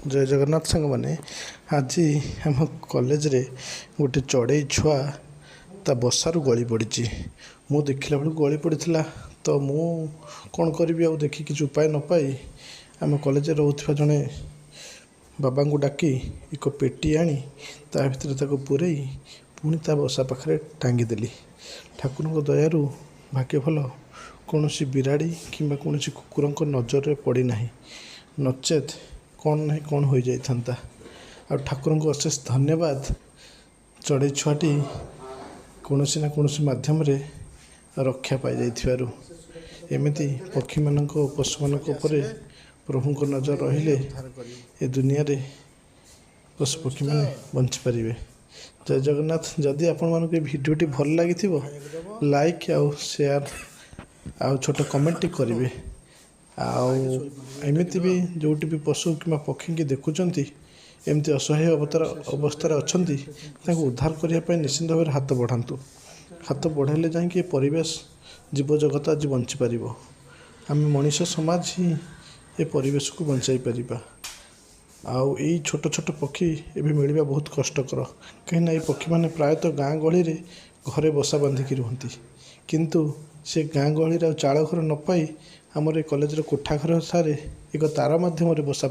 जय जगन्नाथ सांग मैंने आज आम कॉलेज रे गोटे चढ़ई छुआ ता बसारू गली पड़ी मु देखला बेलू गली पड़ा तो मु कौन करी आ देखी किसी उपाय न पाई आम कॉलेज रोकवा जड़े बाबा को डाकी एक पेटी आनी ता भर पूरे पुणी ता बसा पाखे टांगीदेली। ठाकुर दयारू भाग्य भल कौन बिराड़ी कि कौन कुकुर नजर में पड़ना नचेत कौन ना कौन हो जाता। आ ठाकुर को अशेष धन्यवाद चढ़ई छुआटी कौन ना कौन मध्यम रक्षा पाई जाइथिबारु। एमिति पक्षी मान पशु मान प्रभु को नजर रहिले ए दुनिया रे पशु पक्षी मैंने बंची पारे। जय जगन्नाथ। जदि आपण मानक भिडियोटी भल लगी लाइक आउ शेयर आउ छोट कमेंट करेंगे। आमती भी जोटी भी पशु कि पक्षी की देखुंट एमती असहाय अवस्था अच्छा उद्धार करने निश्चिंत भाव हाथ बढ़ातु। हाथ बढ़ाइले जाकि परिवेश जीव जगत आज बंची पार। आम मनीष समाज ही ए परिवेश को बचाई पार। आउ यही छोट छोट पक्षी एवं मिलवा बहुत कष्टकर कहीं पक्षी मैंने प्रायतः गाँ गहली घरे बसा बांधिकी रुहति किंतु से गाँ गहली चाल घर न पाई आमर कॉलेज कोठा घर सारे एक तार मध्यम बसा